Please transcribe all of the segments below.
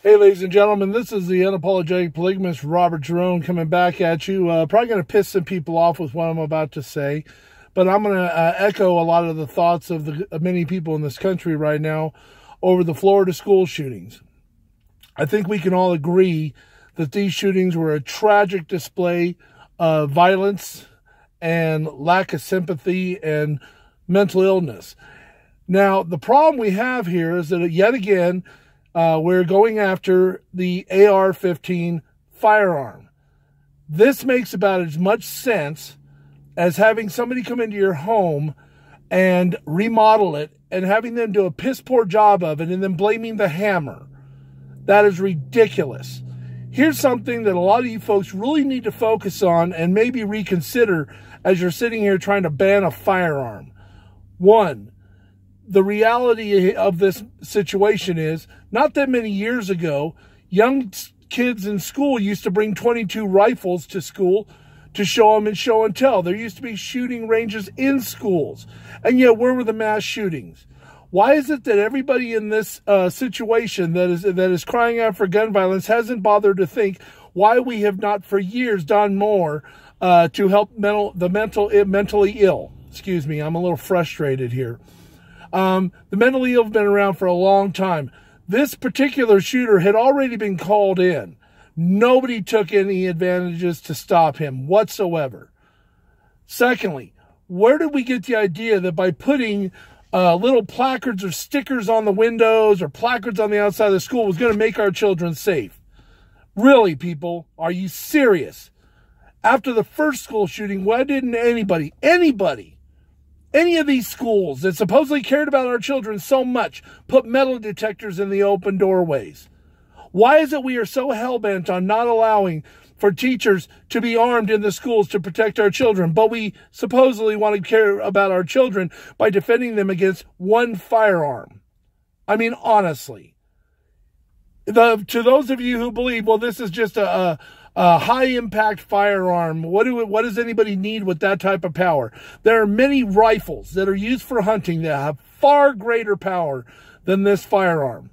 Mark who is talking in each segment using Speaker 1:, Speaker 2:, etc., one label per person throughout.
Speaker 1: Hey, ladies and gentlemen, this is the unapologetic polygamist Robert Jerome coming back at you. Probably going to piss some people off with what I'm about to say, but I'm going to echo a lot of the thoughts of many people in this country right now over the Florida school shootings. I think we can all agree that these shootings were a tragic display of violence and lack of sympathy and mental illness. Now, the problem we have here is that yet again, we're going after the AR-15 firearm. This makes about as much sense as having somebody come into your home and remodel it and having them do a piss-poor job of it and then blaming the hammer. That is ridiculous. Here's something that a lot of you folks really need to focus on and maybe reconsider as you're sitting here trying to ban a firearm. One, the reality of this situation is, not that many years ago, young kids in school used to bring 22 rifles to school to show them and show and tell. There used to be shooting ranges in schools. And yet, where were the mass shootings? Why is it that everybody in this situation that is crying out for gun violence hasn't bothered to think why we have not for years done more to help mentally ill? Excuse me, I'm a little frustrated here. The mentally ill have been around for a long time. This particular shooter had already been called in. Nobody took any advantages to stop him whatsoever. Secondly, where did we get the idea that by putting little placards or stickers on the windows or placards on the outside of the school was going to make our children safe? Really, people, are you serious? After the first school shooting, why didn't any of these schools that supposedly cared about our children so much put metal detectors in the open doorways? Why is it we are so hell-bent on not allowing for teachers to be armed in the schools to protect our children, but we supposedly want to care about our children by defending them against one firearm? I mean, honestly. To those of you who believe, well, this is just a high-impact firearm, what does anybody need with that type of power? There are many rifles that are used for hunting that have far greater power than this firearm.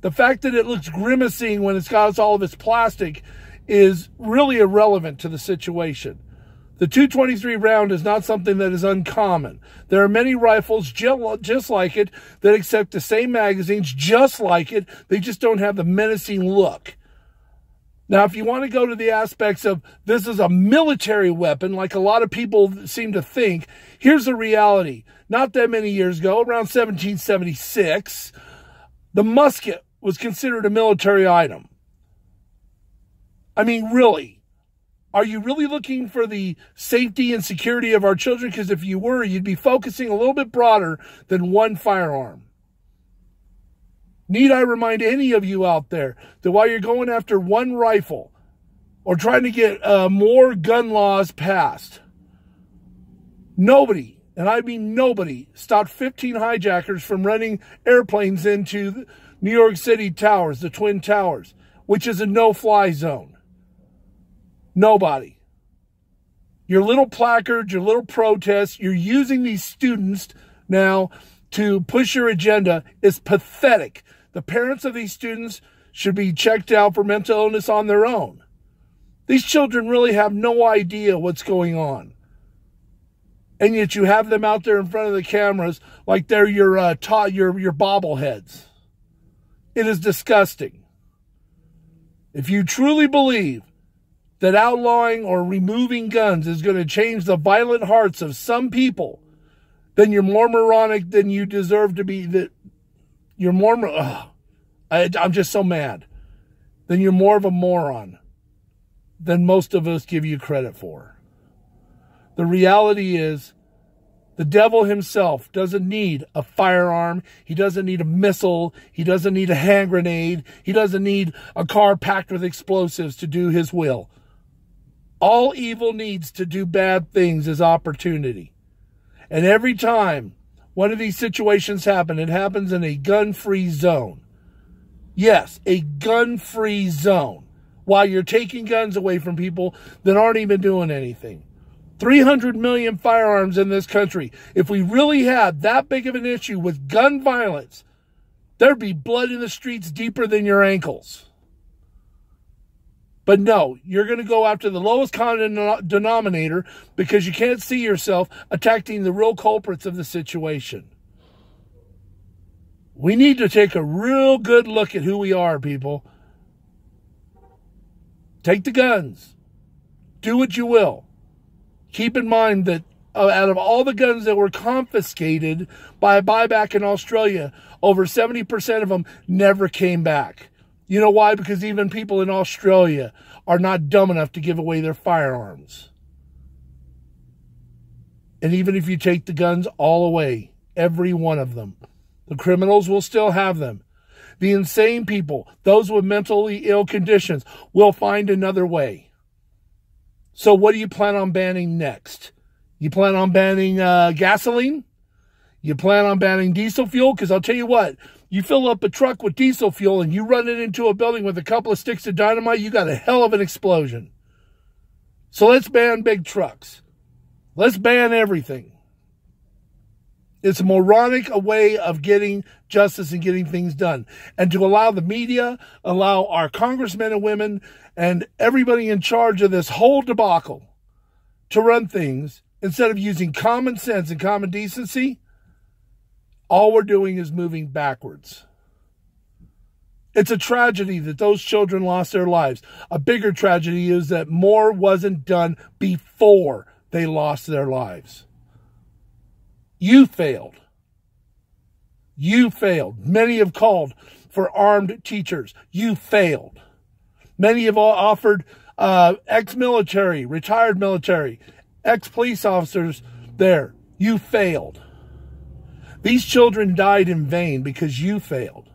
Speaker 1: The fact that it looks grimacing when it's got all of its plastic is really irrelevant to the situation. The .223 round is not something that is uncommon. There are many rifles just like it that accept the same magazines just like it. They just don't have the menacing look. Now, if you want to go to the aspects of this is a military weapon, like a lot of people seem to think, here's the reality. Not that many years ago, around 1776, the musket was considered a military item. I mean, really? Are you really looking for the safety and security of our children? Because if you were, you'd be focusing a little bit broader than one firearm. Need I remind any of you out there that while you're going after one rifle or trying to get more gun laws passed, nobody, and I mean nobody, stopped 15 hijackers from running airplanes into the New York City towers, the Twin Towers, which is a no-fly zone. Nobody. Your little placards, your little protests, you're using these students now to push your agenda is pathetic. The parents of these students should be checked out for mental illness on their own. These children really have no idea what's going on. And yet you have them out there in front of the cameras like they're your bobbleheads. It is disgusting. If you truly believe that outlawing or removing guns is going to change the violent hearts of some people, then you're more moronic than you deserve to be. You're more, I'm just so mad. Then you're more of a moron than most of us give you credit for. The reality is, the devil himself doesn't need a firearm. He doesn't need a missile. He doesn't need a hand grenade. He doesn't need a car packed with explosives to do his will. All evil needs to do bad things is opportunity. And every time one of these situations happen, it happens in a gun-free zone. Yes, a gun-free zone. While you're taking guns away from people that aren't even doing anything. 300 million firearms in this country. If we really had that big of an issue with gun violence, there'd be blood in the streets deeper than your ankles. But no, you're going to go after the lowest common denominator because you can't see yourself attacking the real culprits of the situation. We need to take a real good look at who we are, people. Take the guns. Do what you will. Keep in mind that out of all the guns that were confiscated by a buyback in Australia, over 70% of them never came back. You know why? Because even people in Australia are not dumb enough to give away their firearms. And even if you take the guns all away, every one of them, the criminals will still have them. The insane people, those with mentally ill conditions, will find another way. So what do you plan on banning next? You plan on banning gasoline? You plan on banning diesel fuel? Because I'll tell you what, you fill up a truck with diesel fuel and you run it into a building with a couple of sticks of dynamite, you got a hell of an explosion. So let's ban big trucks. Let's ban everything. It's a moronic way of getting justice and getting things done. And to allow the media, allow our congressmen and women, and everybody in charge of this whole debacle to run things instead of using common sense and common decency, all we're doing is moving backwards. It's a tragedy that those children lost their lives. A bigger tragedy is that more wasn't done before they lost their lives. You failed. You failed. Many have called for armed teachers. You failed. Many have offered ex-military, retired military, ex-police officers there. You failed. These children died in vain because you failed.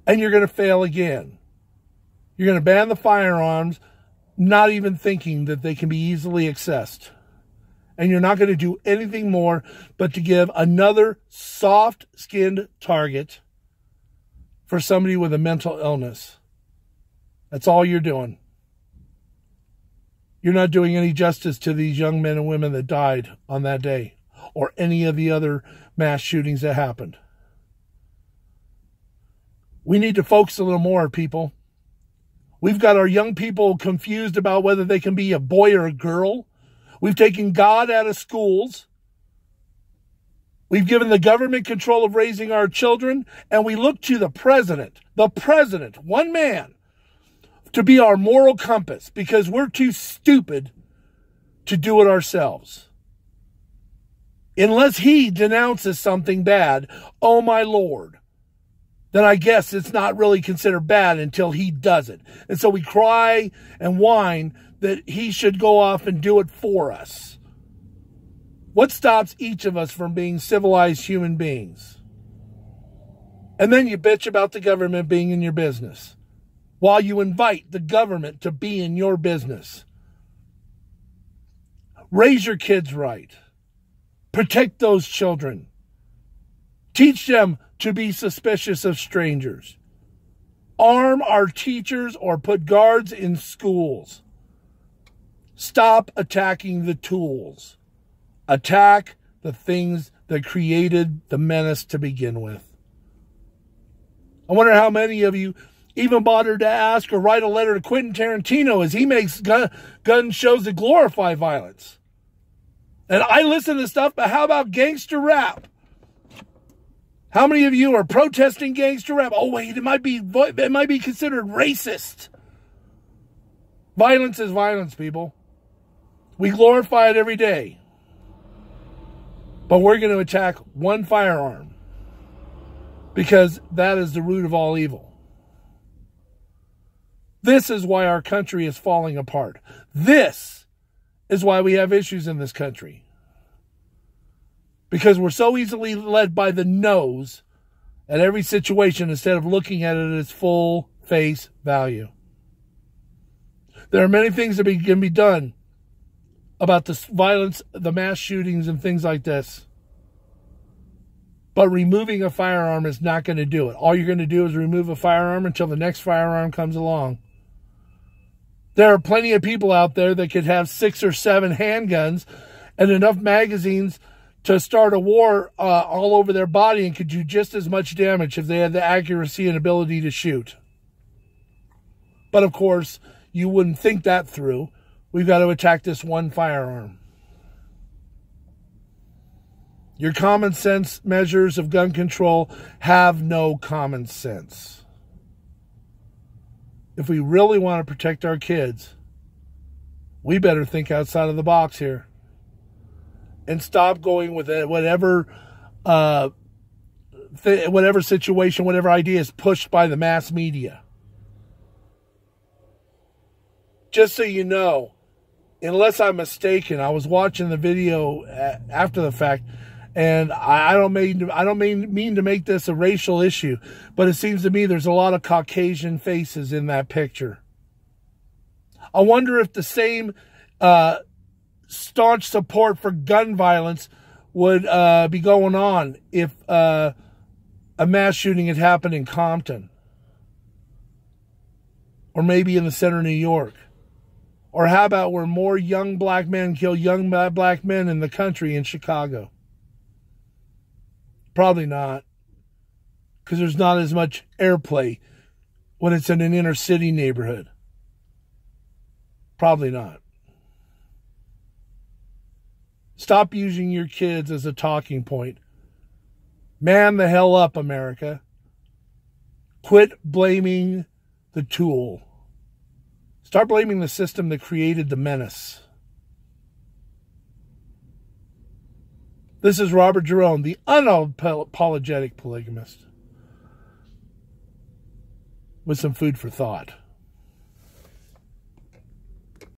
Speaker 1: And you're going to fail again. You're going to ban the firearms, not even thinking that they can be easily accessed. And you're not going to do anything more but to give another soft-skinned target for somebody with a mental illness. That's all you're doing. You're not doing any justice to these young men and women that died on that day, or any of the other mass shootings that happened. We need to focus a little more, people. We've got our young people confused about whether they can be a boy or a girl. We've taken God out of schools. We've given the government control of raising our children, and we look to the president, one man, to be our moral compass because we're too stupid to do it ourselves. Unless he denounces something bad, oh my Lord, then I guess it's not really considered bad until he does it. And so we cry and whine that he should go off and do it for us. What stops each of us from being civilized human beings? And then you bitch about the government being in your business while you invite the government to be in your business. Raise your kids right. Protect those children. Teach them to be suspicious of strangers. Arm our teachers or put guards in schools. Stop attacking the tools. Attack the things that created the menace to begin with. I wonder how many of you even bothered to ask or write a letter to Quentin Tarantino as he makes gun shows that glorify violence. And I listen to stuff, but how about gangster rap? How many of you are protesting gangster rap? Oh, wait, it might be considered racist. Violence is violence, people. We glorify it every day. But we're going to attack one firearm because that is the root of all evil. This is why our country is falling apart. This is why we have issues in this country. Because we're so easily led by the nose at every situation instead of looking at it at its full face value. There are many things that can be done about the violence, the mass shootings and things like this. But removing a firearm is not going to do it. All you're going to do is remove a firearm until the next firearm comes along. There are plenty of people out there that could have 6 or 7 handguns and enough magazines to start a war all over their body and could do just as much damage if they had the accuracy and ability to shoot. But of course, you wouldn't think that through. We've got to attack this one firearm. Your common sense measures of gun control have no common sense. If we really want to protect our kids, we better think outside of the box here. And stop going with it, whatever situation, whatever idea is pushed by the mass media. Just so you know, unless I'm mistaken, I was watching the video after the fact, and I don't mean to make this a racial issue, but it seems to me there's a lot of Caucasian faces in that picture. I wonder if the same staunch support for gun violence would be going on if a mass shooting had happened in Compton, or maybe in the center of New York. Or how about where more young black men kill young black men in the country in Chicago? Probably not, because there's not as much airplay when it's in an inner city neighborhood. Probably not. Stop using your kids as a talking point. Man the hell up, America. Quit blaming the tool. Start blaming the system that created the menace. This is Robert Jerome, the unapologetic polygamist, with some food for thought.